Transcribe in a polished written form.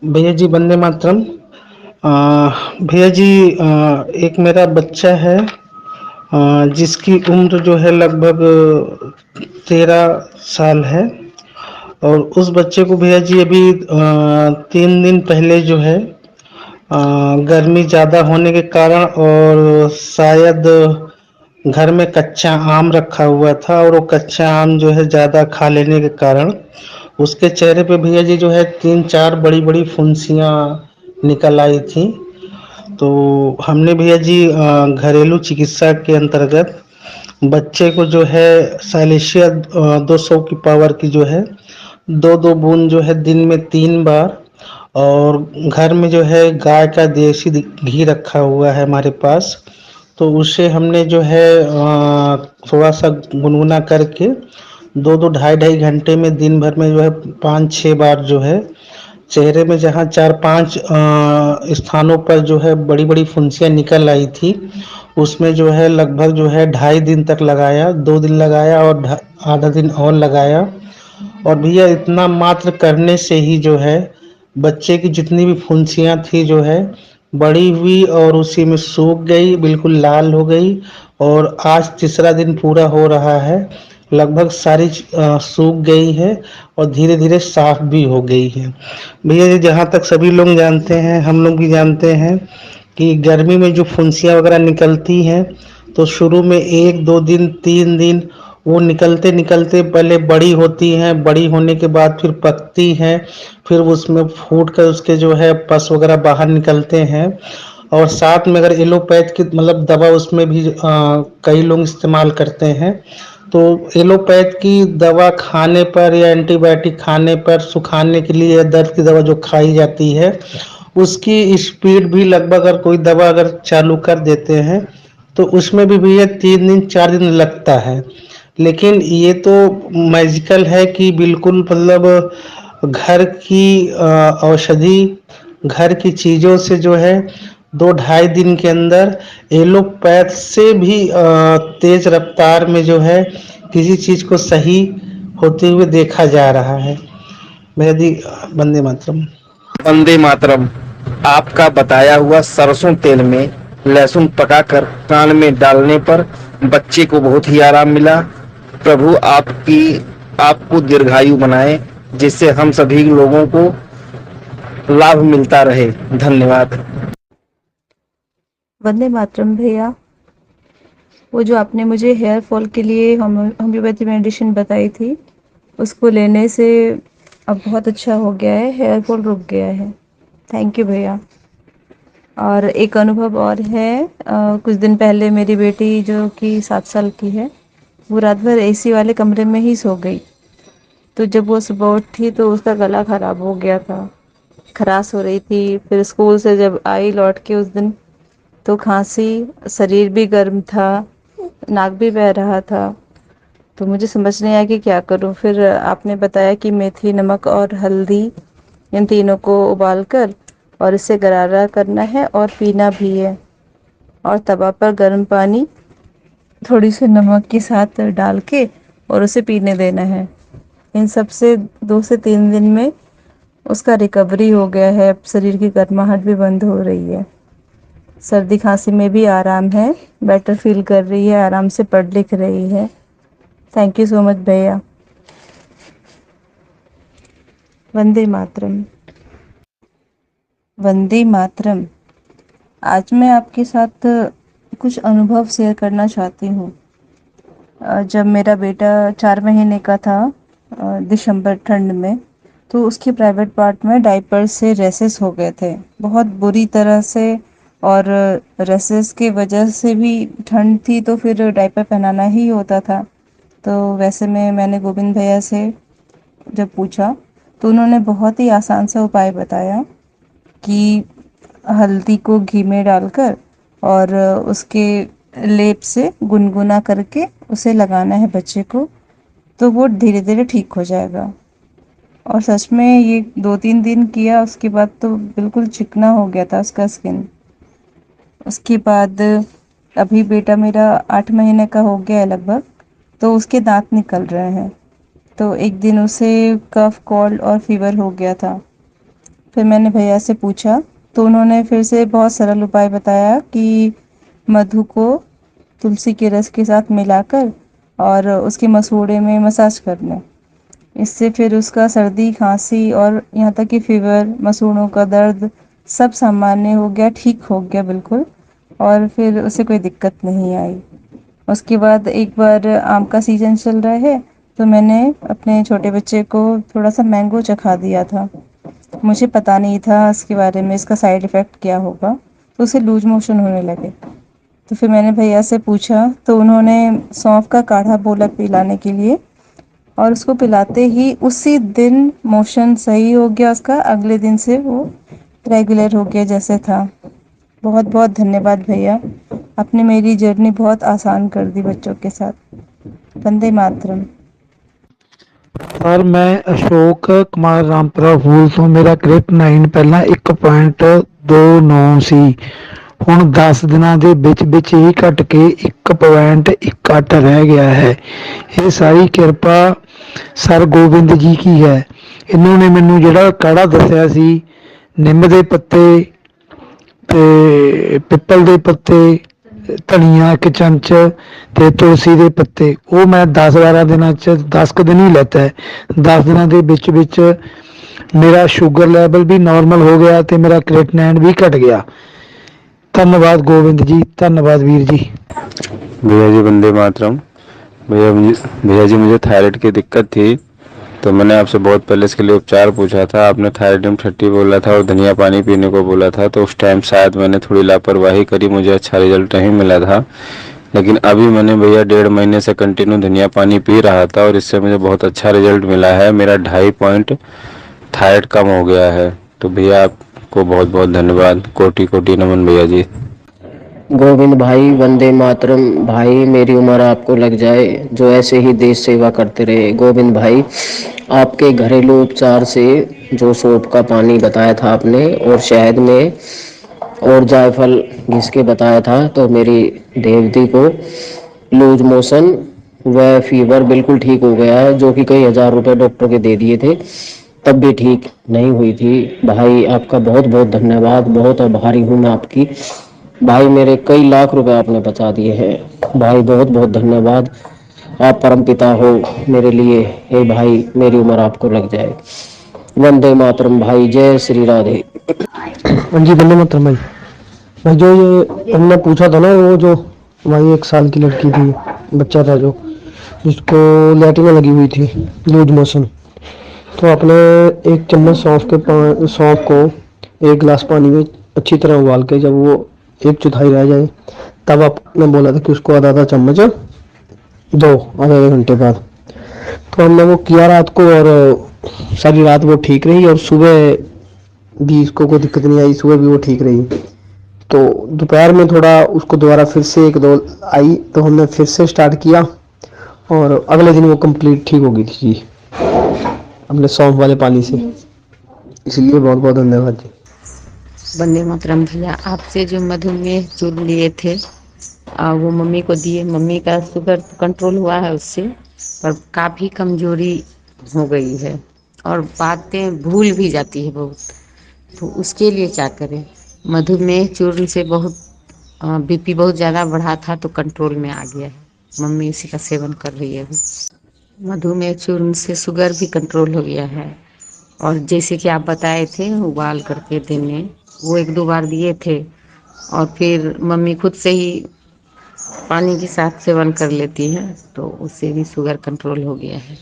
भैया जी वंदे मातरम। भैया जी, एक मेरा बच्चा है जिसकी उम्र जो है लगभग 13 साल है। और उस बच्चे को भैया जी अभी 3 दिन पहले जो है गर्मी ज़्यादा होने के कारण और शायद घर में कच्चा आम रखा हुआ था और वो कच्चा आम जो है ज़्यादा खा लेने के कारण उसके चेहरे पे भैया जी जो है 3-4 बड़ी-बड़ी फुंसियाँ निकल आई थी। तो हमने भैया जी घरेलू चिकित्सा के अंतर्गत बच्चे को जो है साइलेशिया 200 की पावर की जो है 2-2 बूंद जो है दिन में 3 बार, और घर में जो है गाय का देसी घी रखा हुआ है हमारे पास, तो उसे हमने जो है थोड़ा सा गुनगुना करके 2-2 ढाई-ढाई घंटे में दिन भर में जो है 5-6 बार जो है चेहरे में जहाँ 4-5 स्थानों पर जो है बड़ी-बड़ी फुंसियाँ निकल आई थी, उसमें जो है लगभग जो है ढाई दिन तक लगाया, 2 दिन लगाया और आधा दिन और लगाया। और भैया इतना मात्र करने से ही जो है बच्चे की जितनी भी फुंसियाँ थी जो है बड़ी हुई और उसी में सूख गई, बिल्कुल लाल हो गई। और आज तीसरा दिन पूरा हो रहा है, लगभग सारी सूख गई है और धीरे धीरे साफ भी हो गई है। भैया जी जहाँ तक सभी लोग जानते हैं, हम लोग भी जानते हैं कि गर्मी में जो फुंसियाँ वगैरह निकलती हैं तो शुरू में 1-2 दिन 3 दिन वो निकलते निकलते पहले बड़ी होती हैं, बड़ी होने के बाद फिर पकती हैं, फिर उसमें फूट कर उसके जो है पस वगैरह बाहर निकलते हैं। और साथ में अगर एलोपैथ की मतलब दवा उसमें भी कई लोग इस्तेमाल करते हैं, तो एलोपैथ की दवा खाने पर या एंटीबायोटिक खाने पर सुखाने के लिए या दर्द की दवा जो खाई जाती है उसकी स्पीड भी लगभग अगर कोई दवा अगर चालू कर देते हैं तो उसमें भी भैया 3 दिन 4 दिन लगता है। लेकिन ये तो मैजिकल है कि बिल्कुल मतलब घर की औषधि, घर की चीज़ों से जो है 2-ढाई दिन के अंदर एलोपैथ से भी तेज रफ्तार में जो है किसी चीज़ को सही होते हुए देखा जा रहा है। भैया जी वंदे मातरम। वंदे मातरम। आपका बताया हुआ सरसों तेल में लहसुन पकाकर कान में डालने पर बच्चे को बहुत ही आराम मिला। प्रभु आपको दीर्घायु बनाए, जिससे हम सभी लोगों को लाभ मिलता रहे। धन्यवाद। वंदे मातरम भैया। वो जो आपने मुझे हेयर फॉल के लिए होम्योपैथी मेडिसिन बताई थी, उसको लेने से अब बहुत अच्छा हो गया है, हेयर फॉल रुक गया है। थैंक यू भैया। और एक अनुभव और है, कुछ दिन पहले मेरी बेटी जो कि 7 साल की है, वो रात भर एसी वाले कमरे में ही सो गई। तो जब वो सुबह उठी तो उसका गला खराब हो गया था, खराश हो रही थी। फिर स्कूल से जब आई लौट के उस दिन, तो खांसी, शरीर भी गर्म था, नाक भी बह रहा था। तो मुझे समझ नहीं आया कि क्या करूं। फिर आपने बताया कि मेथी, नमक और हल्दी, इन तीनों को उबाल कर और इससे गरारा करना है और पीना भी है। और तवा पर गर्म पानी थोड़ी सी नमक के साथ डाल के और उसे पीने देना है। इन सब से 2 से 3 दिन में उसका रिकवरी हो गया है। अब शरीर की गर्माहट भी बंद हो रही है, सर्दी खांसी में भी आराम है, बेटर फील कर रही है, आराम से पढ़ लिख रही है। थैंक यू सो मच भैया। वंदे मातरम। वंदे मातरम। आज मैं आपके साथ कुछ अनुभव शेयर करना चाहती हूँ। जब मेरा बेटा 4 महीने का था, दिसंबर ठंड में, तो उसके प्राइवेट पार्ट में डायपर से रेसेस हो गए थे, बहुत बुरी तरह से। और रेसेस की वजह से भी ठंड थी तो फिर डायपर पहनाना ही होता था। तो वैसे में मैंने गोविंद भैया से जब पूछा तो उन्होंने बहुत ही आसान सा उपाय बताया कि हल्दी को घी में डालकर और उसके लेप से गुनगुना करके उसे लगाना है बच्चे को, तो वो धीरे धीरे ठीक हो जाएगा। और सच में ये 2-3 दिन किया, उसके बाद तो बिल्कुल चिकना हो गया था उसका स्किन। उसके बाद अभी बेटा मेरा 8 महीने का हो गया है लगभग, तो उसके दांत निकल रहे हैं। तो एक दिन उसे कफ, कोल्ड और फीवर हो गया था। फिर मैंने भैया से पूछा तो उन्होंने फिर से बहुत सरल उपाय बताया कि मधु को तुलसी के रस के साथ मिलाकर और उसके मसूड़े में मसाज कर लें। इससे फिर उसका सर्दी, खांसी और यहाँ तक कि फ़ीवर, मसूड़ों का दर्द सब सामान्य हो गया, ठीक हो गया बिल्कुल, और फिर उसे कोई दिक्कत नहीं आई। उसके बाद एक बार आम का सीज़न चल रहा है, तो मैंने अपने छोटे बच्चे को थोड़ा-सा मैंगो चखा दिया था। मुझे पता नहीं था इसके बारे में, इसका साइड इफ़ेक्ट क्या होगा, तो उसे लूज़ मोशन होने लगे। तो फिर मैंने भैया से पूछा, तो उन्होंने सौंफ का काढ़ा बोला पिलाने के लिए, और उसको पिलाते ही उसी दिन मोशन सही हो गया उसका, अगले दिन से वो रेगुलर हो गया जैसे था। बहुत बहुत धन्यवाद भैया, आपने मेरी जर्नी बहुत आसान कर दी बच्चों के साथ। वंदे मातरम। ਸਰ ਮੈਂ ਅਸ਼ੋਕ ਕੁਮਾਰ ਰਾਮਪੁਰਾ ਫੂਲ ਤੋਂ ਮੇਰਾ ਕ੍ਰਿਟ 9 ਪਹਿਲਾਂ 1.29 ਸੀ, ਹੁਣ 10 ਦਿਨਾਂ ਦੇ ਵਿੱਚ ਹੀ ਘਟ ਕੇ 1.18 ਰਹਿ ਗਿਆ ਹੈ। ਇਹ ਸਾਰੀ ਕਿਰਪਾ ਸਰ ਗੋਬਿੰਦ ਜੀ ਕੀ ਹੈ। ਇਹਨਾਂ ਨੇ ਮੈਨੂੰ ਜਿਹੜਾ ਕਾੜਾ ਦੱਸਿਆ ਸੀ, ਨਿੰਮ ਦੇ ਪੱਤੇ ਤੇ ਪਿੱਪਲ ਦੇ ਪੱਤੇ, ਧਨੀਆ 1 ਚਮਚ ਤੇ ਤੁਲਸੀ ਦੇ ਪੱਤੇ, ਉਹ ਮੈਂ 10-12 ਦਿਨਾਂ 'ਚ 10 ਕੁ ਦਿਨ ਹੀ ਲੈਤਾ ਹੈ। 10 ਦਿਨਾਂ ਦੇ ਵਿੱਚ ਮੇਰਾ ਸ਼ੂਗਰ ਲੈਵਲ ਵੀ ਨਾਰਮਲ ਹੋ ਗਿਆ ਤੇ ਮੇਰਾ ਕ੍ਰਿਟਿਨਾਈਨ ਵੀ ਘਟ ਗਿਆ। ਧੰਨਵਾਦ ਗੋਬਿੰਦ ਜੀ, ਧੰਨਵਾਦ ਵੀਰ ਜੀ। भैया जी वंदे मातरम। भैया जी मुझे थायराइड की दिक्कत थी, तो मैंने आपसे बहुत पहले इसके लिए उपचार पूछा था। आपने थायराइडियम 30 बोला था और धनिया पानी पीने को बोला था, तो उस टाइम शायद मैंने थोड़ी लापरवाही करी, मुझे अच्छा रिजल्ट नहीं मिला था। लेकिन अभी मैंने भैया 1.5 महीने से कंटिन्यू धनिया पानी पी रहा था और इससे मुझे बहुत अच्छा रिजल्ट मिला है। मेरा 2.5 पॉइंट थायराइड कम हो गया है। तो भैया आपको बहुत बहुत धन्यवाद, कोटि कोटि नमन भैया जी। गोविंद भाई वंदे मातरम। भाई मेरी उम्र आपको लग जाए, जो ऐसे ही देश सेवा करते रहे। गोविंद भाई, आपके घरेलू उपचार से जो सौंफ का पानी बताया था आपने और शहद में और जायफल घिस के बताया था, तो मेरी देवती को लूज मोशन व फीवर बिल्कुल ठीक हो गया है, जो कि कई हजार रुपए डॉक्टर के दे दिए थे, तब भी ठीक नहीं हुई थी। भाई आपका बहुत बहुत धन्यवाद, बहुत आभारी हूँ मैं आपकी। भाई मेरे कई लाख रुपए आपने बचा दिए हैं। भाई बहुत बहुत धन्यवाद, आप परम पिता हो मेरे लिए। हे भाई मेरी उम्र आपको लग जाए। वंदे मातरम भाई, जय श्री राधे। हाँ जी, वंदे मातरम भाई। भाई जो ये हमने पूछा था ना, वो जो हमारी 1 साल की लड़की थी, बच्चा था जो, जिसको लैट्रिन लगी हुई थी, लूज मोशन, तो आपने 1 चम्मच सौंफ को 1 गिलास पानी में अच्छी तरह उबाल के, जब वो 1/4 रह जाए, तब आपने बोला था कि उसको आधा चम्मच दो आधे घंटे बाद। तो हमने वो किया रात को, और सारी रात वो ठीक रही, और सुबह भी इसको कोई दिक्कत नहीं आई, सुबह भी वो ठीक रही। तो दोपहर में थोड़ा उसको दोबारा फिर से 1-2 आई, तो हमने फिर से स्टार्ट किया, और अगले दिन वो कंप्लीट ठीक हो गई थी जी, अपने सौंफ वाले पानी से। इसलिए बहुत बहुत धन्यवाद जी। वंदे मातरम। भैया आपसे जो मधुमेह चूर्ण लिए थे, वो मम्मी को दिए। मम्मी का शुगर कंट्रोल हुआ है उससे, पर काफ़ी कमजोरी हो गई है और बातें भूल भी जाती है बहुत। तो उसके लिए क्या करें? मधुमेह चूर्ण से बहुत बीपी बहुत ज़्यादा बढ़ा था, तो कंट्रोल में आ गया है। मम्मी इसी का सेवन कर रही है अभी। मधुमेह चूर्ण से शुगर भी कंट्रोल हो गया है। और जैसे कि आप बताए थे उबाल करके देने, वो 1-2 बार दिए थे, और फिर मम्मी खुद से ही पानी के साथ सेवन कर लेती है, तो उससे भी शुगर कंट्रोल हो गया है।